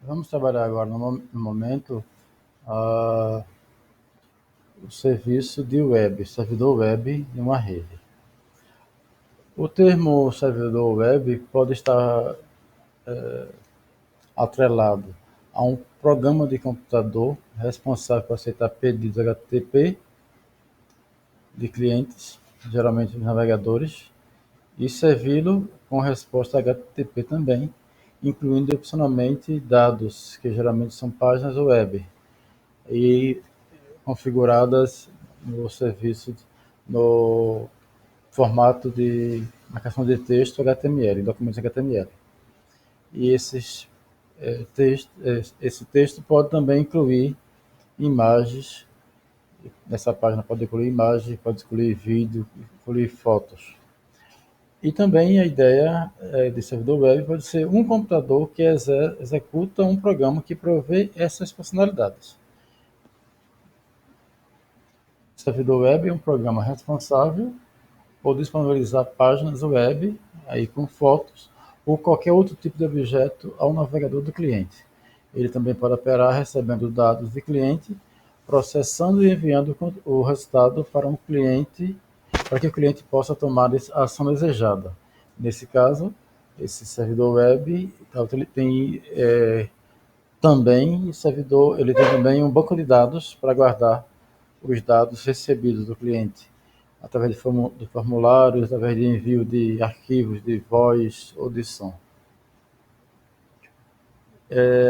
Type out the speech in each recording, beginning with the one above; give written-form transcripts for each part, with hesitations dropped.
Vamos trabalhar agora no momento ah, o serviço de web, servidor web de uma rede. O termo servidor web pode estar atrelado a um programa de computador responsável por aceitar pedidos HTTP de clientes, geralmente de navegadores, e servi-lo com resposta HTTP também, incluindo opcionalmente dados, que geralmente são páginas web, e configuradas no serviço no formato de marcação de texto HTML, documentos HTML. E esse texto pode também incluir imagens. Nessa página pode incluir imagens, pode incluir vídeo, incluir fotos. E também a ideia de servidor web pode ser um computador que executa um programa que provê essas funcionalidades. O servidor web é um programa responsável por disponibilizar páginas web aí com fotos ou qualquer outro tipo de objeto ao navegador do cliente. Ele também pode operar recebendo dados de cliente, processando e enviando o resultado para um cliente, para que o cliente possa tomar a ação desejada. Nesse caso, esse servidor web ele tem ele tem também um banco de dados para guardar os dados recebidos do cliente, através de formulários, através de envio de arquivos de voz ou de som.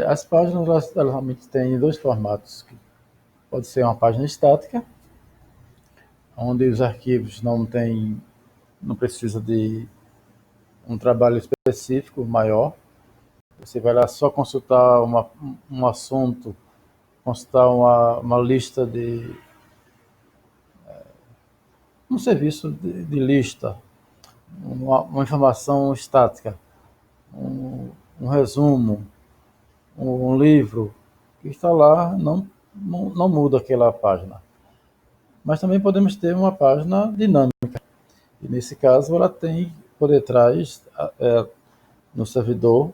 As páginas elas realmente têm dois formatos. Pode ser uma página estática, onde os arquivos não precisa de um trabalho específico maior. Você vai lá só consultar um assunto, consultar uma lista de um serviço de lista, uma informação estática, um resumo, um livro que está lá, não muda aquela página. Mas também podemos ter uma página dinâmica. E nesse caso ela tem por detrás, no servidor,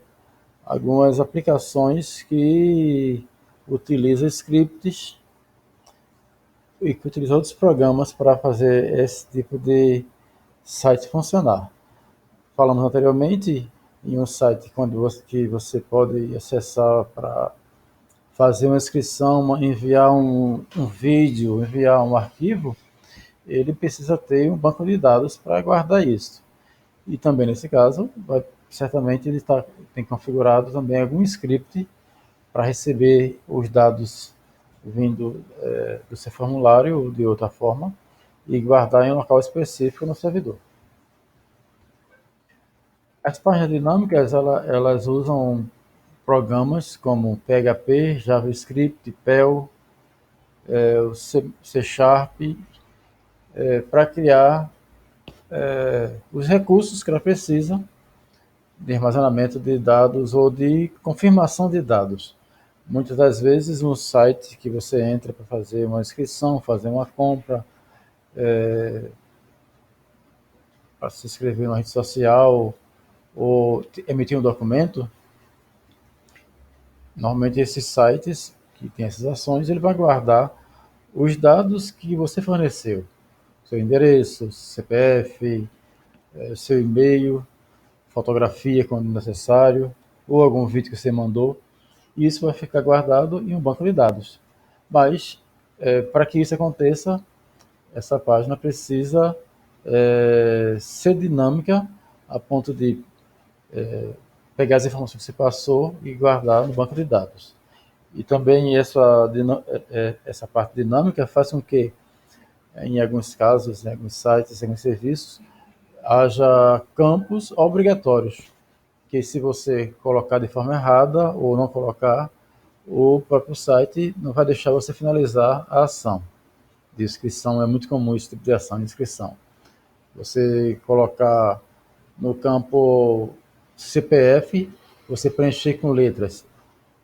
algumas aplicações que utilizam scripts e que utilizam outros programas para fazer esse tipo de site funcionar. Falamos anteriormente em um site que você pode acessar para fazer uma inscrição, enviar um vídeo, enviar um arquivo. Ele precisa ter um banco de dados para guardar isso. E também nesse caso, certamente tem configurado também algum script para receber os dados vindo do seu formulário ou de outra forma e guardar em um local específico no servidor. As páginas dinâmicas elas usam programas como PHP, JavaScript, Perl, o C Sharp, para criar os recursos que ela precisa de armazenamento de dados ou de confirmação de dados. Muitas das vezes, no site que você entra para fazer uma inscrição, fazer uma compra, para se inscrever numa rede social ou emitir um documento, normalmente esses sites que têm essas ações, ele vai guardar os dados que você forneceu, seu endereço, CPF, seu e-mail, fotografia quando necessário, ou algum vídeo que você mandou, e isso vai ficar guardado em um banco de dados. Mas, para que isso aconteça, essa página precisa ser dinâmica a ponto de pegar as informações que você passou e guardar no banco de dados. E também essa parte dinâmica faz com que, em alguns casos, em alguns sites, em alguns serviços, haja campos obrigatórios, que se você colocar de forma errada ou não colocar, o próprio site não vai deixar você finalizar a ação de inscrição. É muito comum esse tipo de ação de inscrição. Você colocar no campo CPF, você preencher com letras.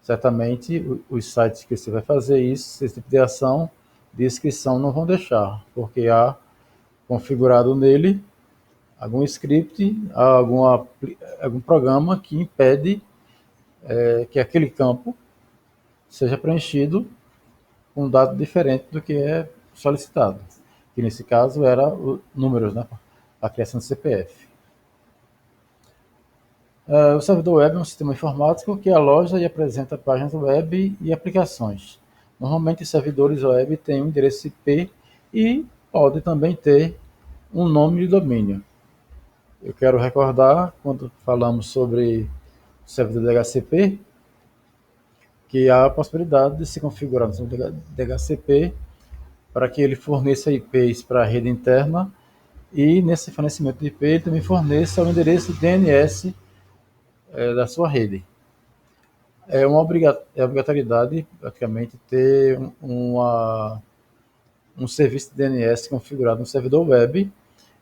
Certamente os sites que você vai fazer isso, esse tipo de ação de inscrição não vão deixar, porque há configurado nele algum script, algum programa que impede que aquele campo seja preenchido com um dado diferente do que é solicitado, que nesse caso era o números, né, a criação do CPF. O servidor web é um sistema informático que aloja e apresenta páginas web e aplicações. Normalmente, os servidores web têm um endereço IP e pode também ter um nome de domínio. Eu quero recordar, quando falamos sobre o servidor DHCP, que há a possibilidade de se configurar no servidor DHCP para que ele forneça IPs para a rede interna e, nesse fornecimento de IP, ele também forneça o endereço DNS da sua rede. É uma obrigatoriedade, praticamente, ter um serviço de DNS configurado no servidor web,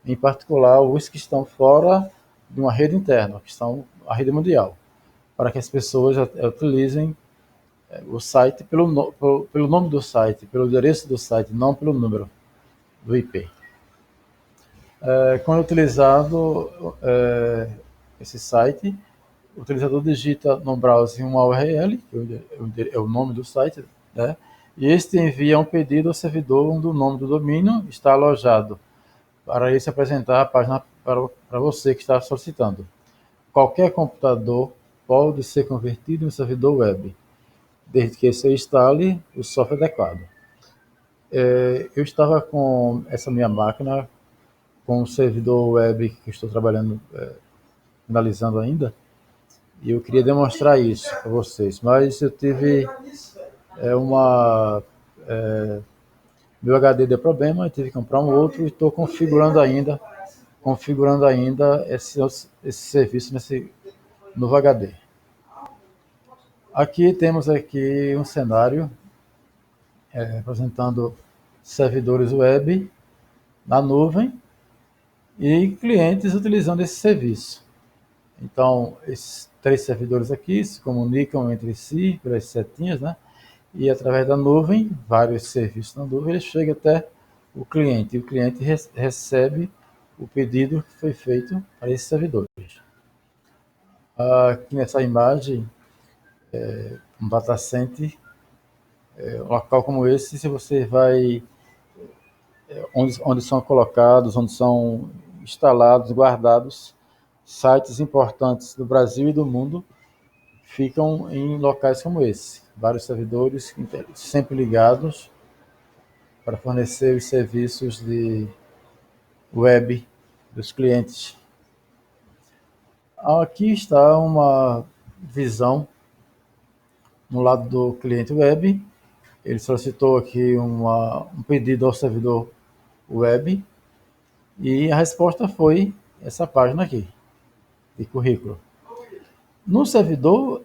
em particular os que estão fora de uma rede interna, que estão a rede mundial, para que as pessoas utilizem o site pelo nome do site, pelo endereço do site, não pelo número do IP. Quando utilizado esse site, o utilizador digita no browser uma URL, que é o nome do site, né? E este envia um pedido ao servidor onde o nome do domínio está alojado, para ele se apresentar a página para você que está solicitando. Qualquer computador pode ser convertido em um servidor web, desde que você instale o software adequado. Eu estava com essa minha máquina, com o servidor web que estou trabalhando, finalizando ainda, e eu queria demonstrar isso para vocês, mas eu tive uma... meu HD deu problema, eu tive que comprar um outro e estou configurando ainda esse serviço nesse novo HD. Aqui temos aqui um cenário apresentando servidores web na nuvem e clientes utilizando esse serviço. Então, esses 3 servidores aqui se comunicam entre si pelas setinhas, né? E através da nuvem, vários serviços na nuvem, ele chega até o cliente. E o cliente recebe o pedido que foi feito para esses servidores. Aqui nessa imagem, um data center, um local como esse, se você vai onde são colocados, onde são instalados, guardados sites importantes do Brasil e do mundo, ficam em locais como esse. Vários servidores sempre ligados para fornecer os serviços de web dos clientes. Aqui está uma visão no lado do cliente web. Ele solicitou aqui um pedido ao servidor web e a resposta foi essa página aqui, de currículo. No servidor,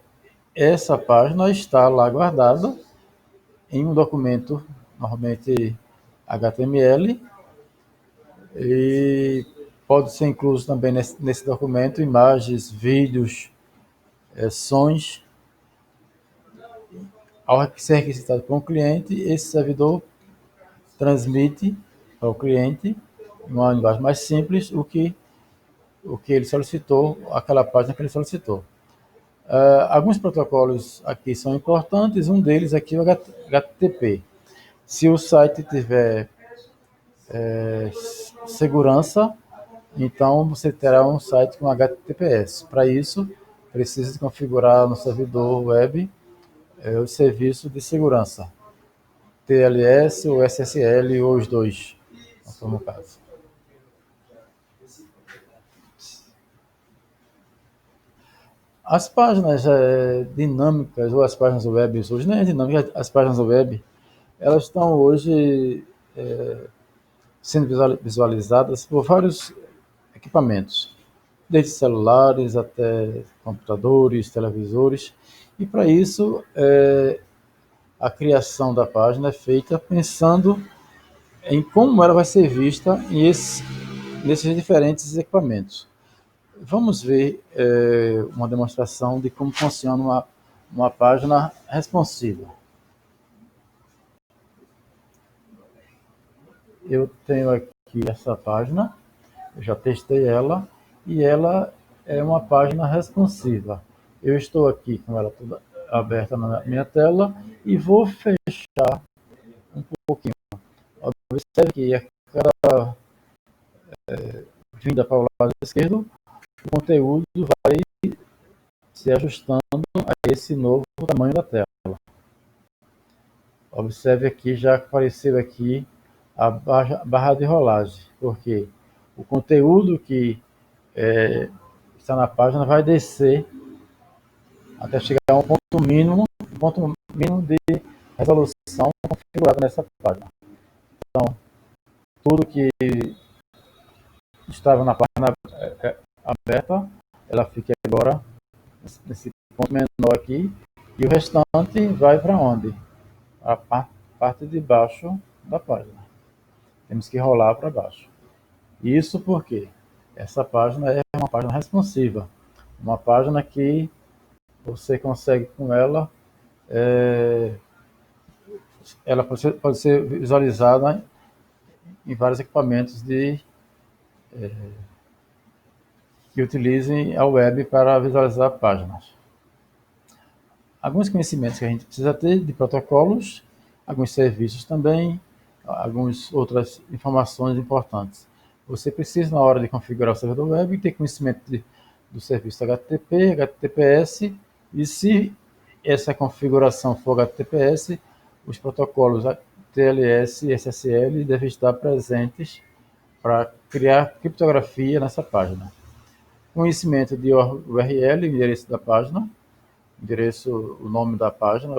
essa página está lá guardada em um documento, normalmente HTML, e pode ser incluso também nesse documento imagens, vídeos, sons. Ao ser requisitado por um cliente, esse servidor transmite para o cliente, em uma linguagem mais simples, o que ele solicitou, aquela página que ele solicitou. Alguns protocolos aqui são importantes, um deles aqui é o HTTP. Se o site tiver segurança, então você terá um site com HTTPS. Para isso, precisa configurar no servidor web o serviço de segurança, TLS ou SSL ou os dois, no caso. As páginas dinâmicas ou as páginas web, hoje nem é dinâmica, as páginas web, elas estão hoje sendo visualizadas por vários equipamentos, desde celulares até computadores, televisores, e para isso a criação da página é feita pensando em como ela vai ser vista nesses diferentes equipamentos. Vamos ver uma demonstração de como funciona uma página responsiva. Eu tenho aqui essa página, eu já testei ela, e ela é uma página responsiva. Eu estou aqui com ela toda aberta na minha tela e vou fechar um pouquinho. Observe que a cada vinda para o lado esquerdo, o conteúdo vai se ajustando a esse novo tamanho da tela. Observe aqui, já apareceu aqui a barra de rolagem, porque o conteúdo que está na página vai descer até chegar a um ponto mínimo de resolução configurado nessa página. Então, tudo que estava na página aberta, ela fica agora nesse ponto menor aqui, e o restante vai para onde? A parte de baixo da página. Temos que rolar para baixo. Isso porque essa página é uma página responsiva, uma página que você consegue com ela, ela pode ser visualizada em vários equipamentos que utilizem a web para visualizar páginas. Alguns conhecimentos que a gente precisa ter de protocolos, alguns serviços também, algumas outras informações importantes. Você precisa, na hora de configurar o servidor web, ter conhecimento do serviço HTTP, HTTPS, e se essa configuração for HTTPS, os protocolos TLS e SSL devem estar presentes para criar criptografia nessa página. Conhecimento de URL, endereço da página, o nome da página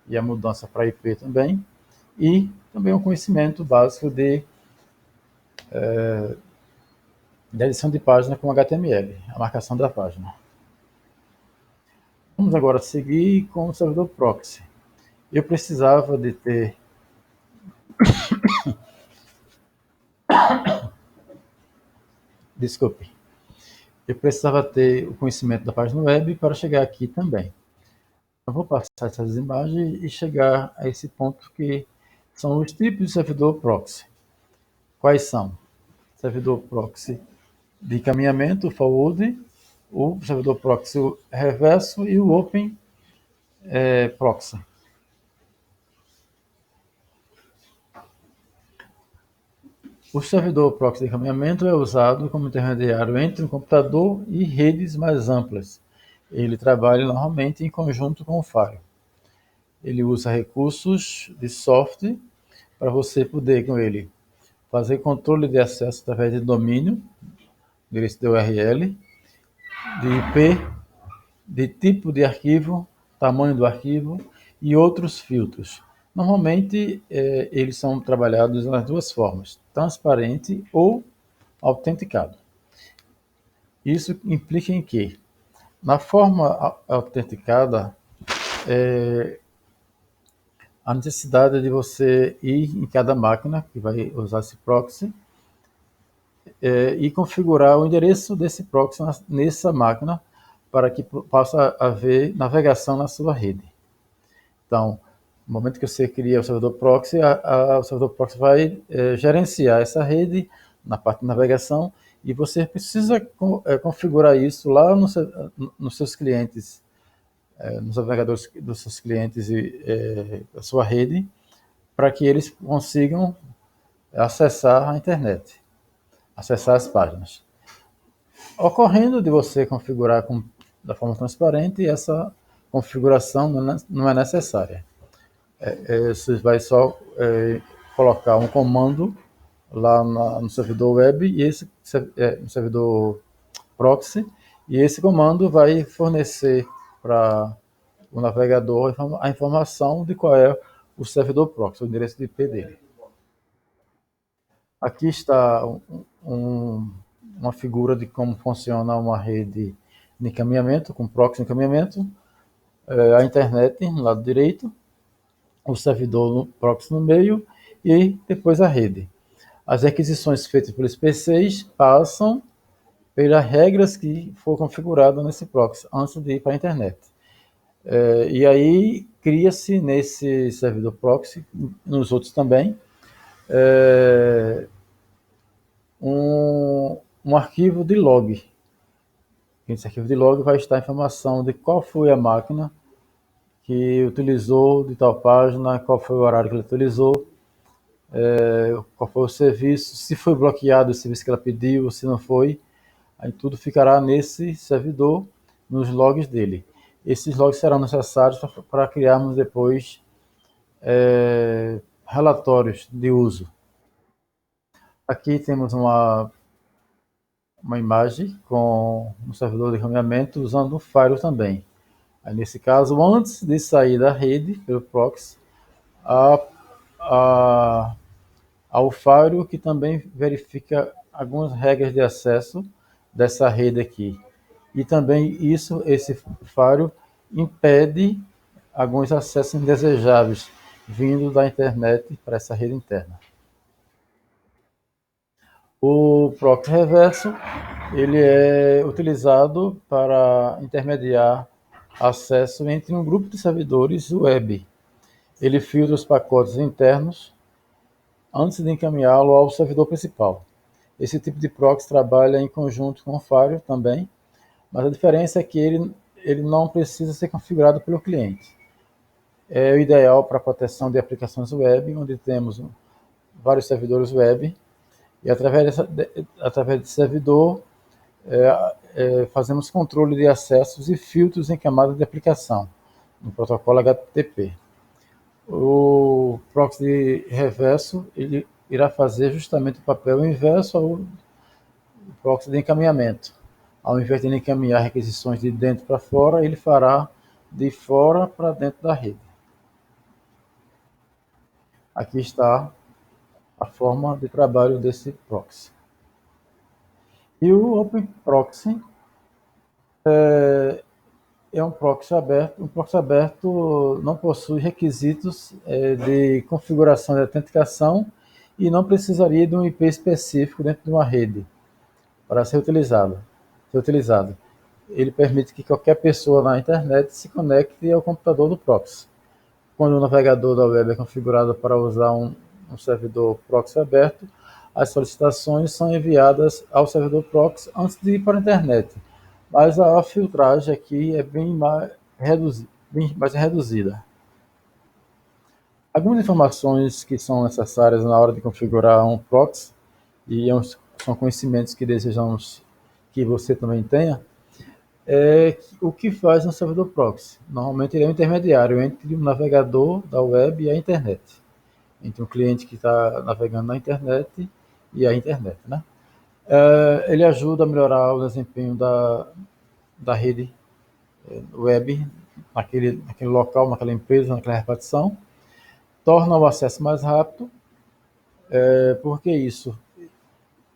e a mudança para IP também, e também um conhecimento básico de edição de página com HTML, a marcação da página. Vamos agora seguir com o servidor proxy. Eu precisava de ter desculpe, eu precisava ter o conhecimento da página web para chegar aqui também. Eu vou passar essas imagens e chegar a esse ponto que são os tipos de servidor proxy. Quais são? Servidor proxy de encaminhamento, o forward, o servidor proxy reverso e o open proxy. O servidor proxy de encaminhamento é usado como intermediário entre um computador e redes mais amplas. Ele trabalha normalmente em conjunto com o firewall. Ele usa recursos de software para você poder com ele fazer controle de acesso através de domínio, endereço de URL, de IP, de tipo de arquivo, tamanho do arquivo e outros filtros. Normalmente, eles são trabalhados nas duas formas, transparente ou autenticado. Isso implica em que, na forma autenticada, a necessidade de você ir em cada máquina que vai usar esse proxy e configurar o endereço desse proxy nessa máquina para que possa haver navegação na sua rede. Então, no momento que você cria o servidor proxy, o servidor proxy vai gerenciar essa rede na parte de navegação e você precisa configurar isso lá nos seus clientes, nos navegadores dos seus clientes e da sua rede, para que eles consigam acessar a internet, acessar as páginas. Ocorrendo de você configurar da forma transparente, essa configuração não é necessária. Você vai só colocar um comando lá no servidor web e no servidor proxy, e esse comando vai fornecer para o navegador a informação de qual é o servidor proxy, o endereço de IP dele. Aqui está uma figura de como funciona uma rede de encaminhamento, com proxy de encaminhamento, a internet no lado direito, o servidor no proxy no meio e depois a rede. As requisições feitas pelos PCs passam pelas regras que for configurado nesse proxy antes de ir para a internet. E aí cria-se nesse servidor proxy, nos outros também, um arquivo de log. Nesse arquivo de log vai estar a informação de qual foi a máquina que utilizou de tal página, qual foi o horário que ele utilizou, qual foi o serviço, se foi bloqueado o serviço que ela pediu, se não foi. Aí tudo ficará nesse servidor, nos logs dele. Esses logs serão necessários para criarmos depois relatórios de uso. Aqui temos uma imagem com um servidor de encaminhamento usando um firewall também. Aí, nesse caso, antes de sair da rede pelo proxy, a, a, ao firewall que também verifica algumas regras de acesso dessa rede aqui. E também esse firewall impede alguns acessos indesejáveis vindo da internet para essa rede interna. O proxy reverso ele é utilizado para intermediar acesso entre um grupo de servidores web. Ele filtra os pacotes internos antes de encaminhá-lo ao servidor principal. Esse tipo de proxy trabalha em conjunto com o firewall também, mas a diferença é que ele não precisa ser configurado pelo cliente. É o ideal para a proteção de aplicações web, onde temos vários servidores web, e através desse servidor fazemos controle de acessos e filtros em camadas de aplicação, no protocolo HTTP. O proxy reverso ele irá fazer justamente o papel inverso ao proxy de encaminhamento. Ao invés de ele encaminhar requisições de dentro para fora, ele fará de fora para dentro da rede. Aqui está a forma de trabalho desse proxy. E o Open Proxy é um proxy aberto. Um proxy aberto não possui requisitos de configuração de autenticação e não precisaria de um IP específico dentro de uma rede para ser utilizado. Ele permite que qualquer pessoa na internet se conecte ao computador do proxy. Quando o navegador da web é configurado para usar um servidor proxy aberto, as solicitações são enviadas ao servidor proxy antes de ir para a internet. Mas a filtragem aqui é bem mais reduzida. Algumas informações que são necessárias na hora de configurar um proxy, e são conhecimentos que desejamos que você também tenha, o que faz no servidor proxy. Normalmente ele é um intermediário entre o navegador da web e a internet. Entre um cliente que está navegando na internet e a internet, né? Ele ajuda a melhorar o desempenho da rede web naquele local, naquela empresa, naquela repartição, torna o acesso mais rápido. Porque isso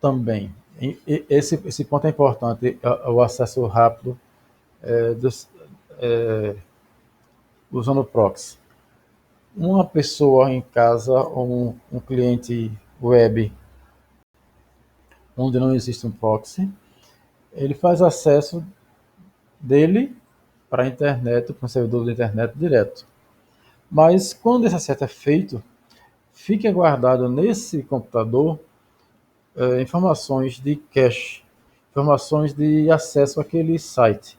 também, esse ponto é importante, o acesso rápido usando o proxy. Uma pessoa em casa ou um cliente web onde não existe um proxy, ele faz acesso dele para a internet, para o servidor da internet direto. Mas quando esse acesso é feito, fica guardado nesse computador informações de cache, informações de acesso àquele site.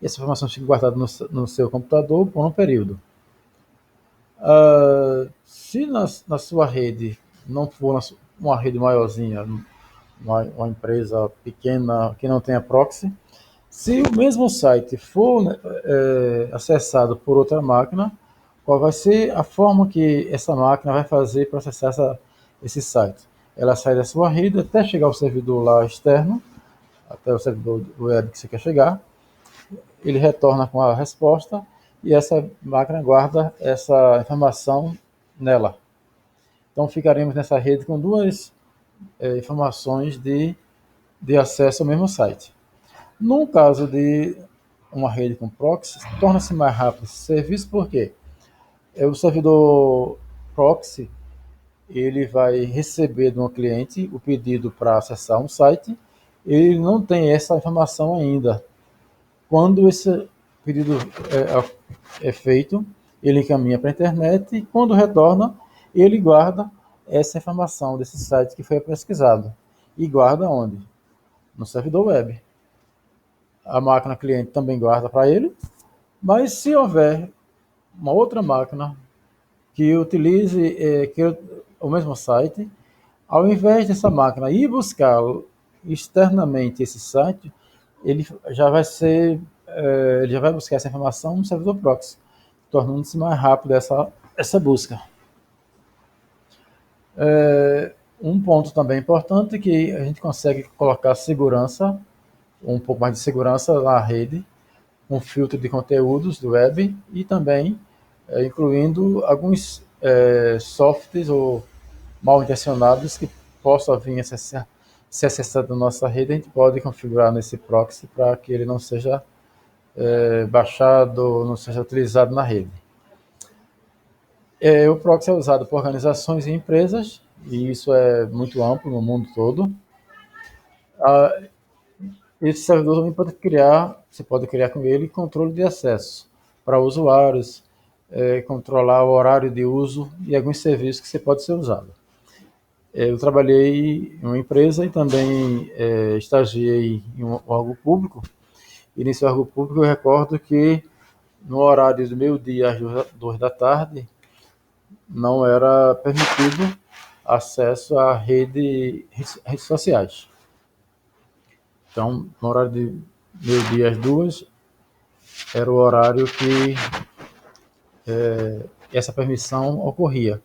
Essas informações ficam guardadas no seu computador por um período. Se na sua rede não for uma rede maiorzinha, uma empresa pequena que não tenha proxy, se o mesmo site for acessado por outra máquina, qual vai ser a forma que essa máquina vai fazer para acessar esse site? Ela sai da sua rede até chegar ao servidor lá externo, até o servidor web que você quer chegar, ele retorna com a resposta e essa máquina guarda essa informação nela. Então ficaremos nessa rede com duas informações de acesso ao mesmo site. No caso de uma rede com proxy, torna-se mais rápido esse serviço, porque o servidor proxy ele vai receber de um cliente o pedido para acessar um site, ele não tem essa informação ainda. Quando esse pedido é feito, ele encaminha para a internet e quando retorna, ele guarda essa informação desse site que foi pesquisado. E guarda onde? No servidor web. a máquina cliente também guarda para ele, mas se houver uma outra máquina que utilize o mesmo site, ao invés dessa máquina ir buscar externamente esse site, ele já vai ser, ele já vai buscar essa informação no servidor proxy, tornando-se mais rápido essa busca. Um ponto também importante é que a gente consegue colocar segurança, um pouco mais de segurança na rede, um filtro de conteúdos do web e também incluindo alguns softwares ou mal intencionados que possam vir se acessar da nossa rede. A gente pode configurar nesse proxy para que ele não seja baixado, não seja utilizado na rede. O proxy é usado por organizações e empresas, e isso é muito amplo no mundo todo. Esse servidor também você pode criar com ele controle de acesso para usuários, controlar o horário de uso e alguns serviços que você pode ser usado. Eu trabalhei em uma empresa e também estagiei em um órgão público, e nesse órgão público eu recordo que no horário do meio-dia às 2 da tarde não era permitido acesso a redes sociais. Então, no horário de meio-dia às 2 era o horário que essa permissão ocorria,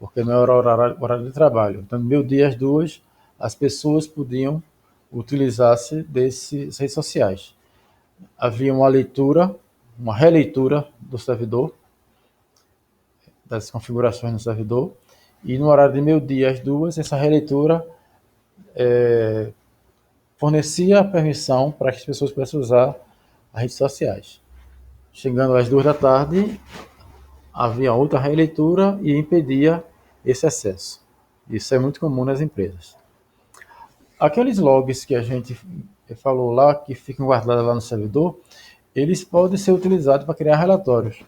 porque não era horário de trabalho. Então, no meio-dia às 2 as pessoas podiam utilizar-se dessas redes sociais. Havia uma leitura, uma releitura do servidor, das configurações no servidor, e no horário de meio-dia às 2 essa releitura fornecia a permissão para que as pessoas pudessem usar as redes sociais. Chegando às 2 da tarde, havia outra releitura e impedia esse acesso. Isso é muito comum nas empresas. Aqueles logs que a gente falou lá, que ficam guardados lá no servidor, eles podem ser utilizados para criar relatórios.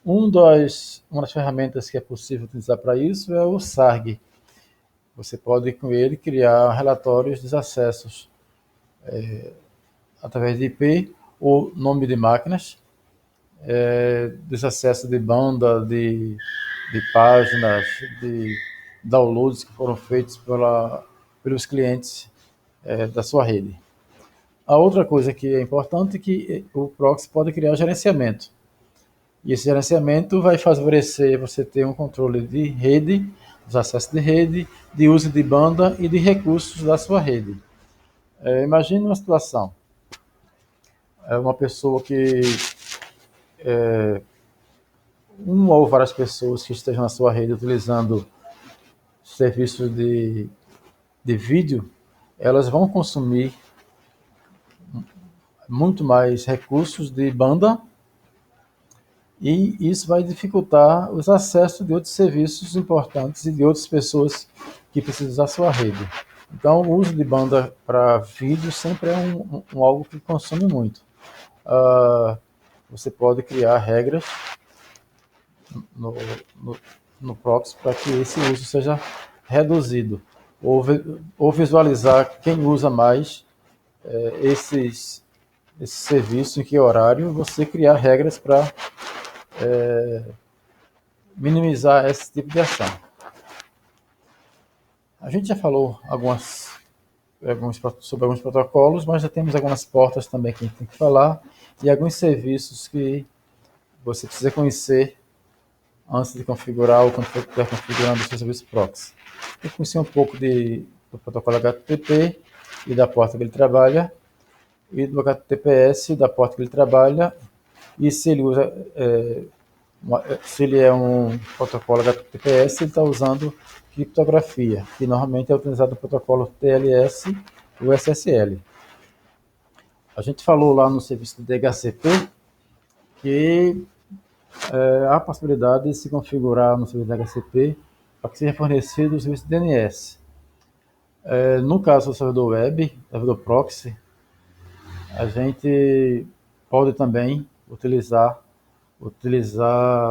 Uma das ferramentas que é possível utilizar para isso é o SARG. Você pode, com ele, criar relatórios dos acessos através de IP ou nome de máquinas, dos acessos de banda, de páginas, de downloads que foram feitos pelos clientes da sua rede. A outra coisa que é importante é que o proxy pode criar gerenciamento. E esse gerenciamento vai favorecer você ter um controle de rede, dos acessos de rede, de uso de banda e de recursos da sua rede. Imagine uma situação. Uma pessoa que uma ou várias pessoas que estejam na sua rede utilizando serviços de vídeo, elas vão consumir muito mais recursos de banda e isso vai dificultar os acessos de outros serviços importantes e de outras pessoas que precisam usar a sua rede. Então, o uso de banda para vídeo sempre é algo que consome muito. Você pode criar regras no proxy para que esse uso seja reduzido, ou visualizar quem usa mais esses serviços, em que horário, você criar regras para minimizar esse tipo de ação. A gente já falou sobre alguns protocolos, mas já temos algumas portas também que a gente tem que falar e alguns serviços que você precisa conhecer antes de configurar ou quando estiver configurando o seu serviço proxy. Tem que conhecer um pouco do protocolo HTTP e da porta que ele trabalha, e do HTTPS da porta que ele trabalha, e se ele usa, se ele é um protocolo HTTPS, ele está usando criptografia, que normalmente é utilizado no protocolo TLS ou SSL. A gente falou lá no serviço do DHCP que há a possibilidade de se configurar no serviço do DHCP para que seja fornecido o serviço de DNS. No caso do servidor web, servidor proxy, a gente pode também utilizar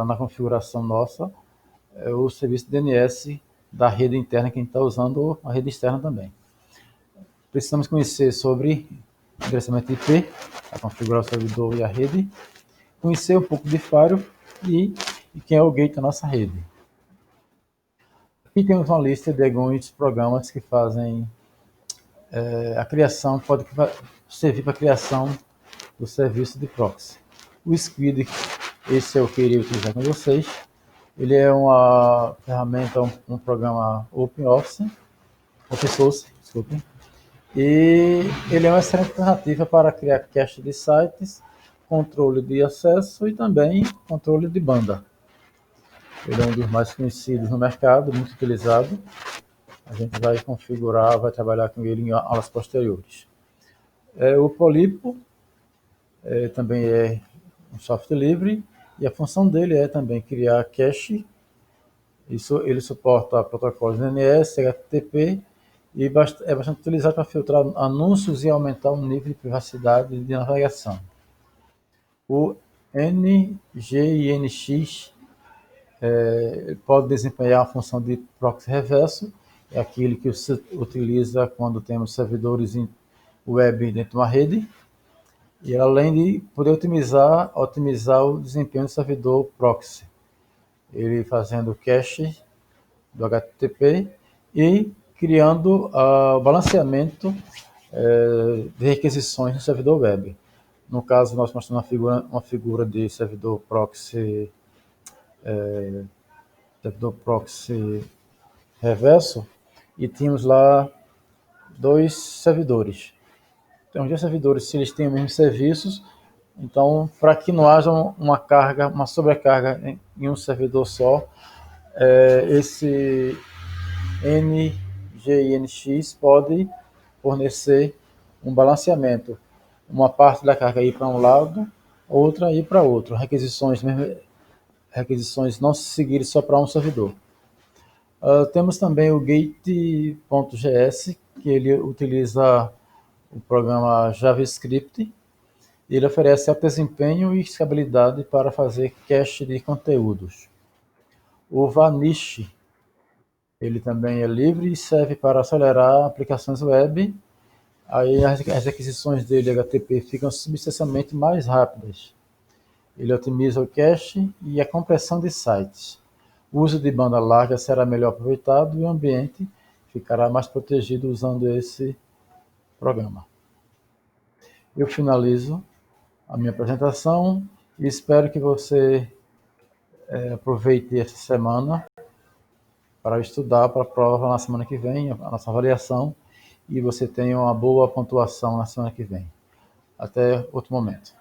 na configuração nossa o serviço de DNS da rede interna que a gente está usando ou a rede externa também. Precisamos conhecer sobre endereçamento IP, a configurar o servidor e a rede, conhecer um pouco de Firewall e quem é o gate da nossa rede. Aqui temos uma lista de alguns programas que fazem a criação, pode servir para a criação do serviço de proxy. O Squid, esse é o que eu iria utilizar com vocês. Ele é uma ferramenta, um programa open source, desculpem. E ele é uma excelente alternativa para criar cache de sites, controle de acesso e também controle de banda. Ele é um dos mais conhecidos no mercado, muito utilizado. A gente vai configurar, vai trabalhar com ele em aulas posteriores. O Polypo também é um software livre e a função dele é também criar cache. Ele suporta protocolos DNS, HTTP e é bastante utilizado para filtrar anúncios e aumentar o nível de privacidade de navegação. O NGINX pode desempenhar a função de proxy reverso, é aquele que se utiliza quando temos servidores web dentro de uma rede, e além de poder otimizar o desempenho do servidor proxy, ele fazendo cache do HTTP e criando o balanceamento de requisições no servidor web. No caso, nós mostramos uma figura de servidor proxy reverso, e tínhamos lá dois servidores. Então, os dois servidores, se eles têm os mesmos serviços, então, para que não haja uma sobrecarga em um servidor só, esse NGINX pode fornecer um balanceamento. Uma parte da carga ir para um lado, outra ir para outro. Requisições não se seguirem só para um servidor. Temos também o Gate.js, que ele utiliza o programa JavaScript. Ele oferece alto desempenho e escalabilidade para fazer cache de conteúdos. O Vanish, ele também é livre e serve para acelerar aplicações web. Aí as requisições dele HTTP ficam substancialmente mais rápidas. Ele otimiza o cache e a compressão de sites. O uso de banda larga será melhor aproveitado e o ambiente ficará mais protegido usando esse programa. Eu finalizo a minha apresentação e espero que você aproveite essa semana para estudar para a prova na semana que vem, a nossa avaliação, e você tenha uma boa pontuação na semana que vem. Até outro momento.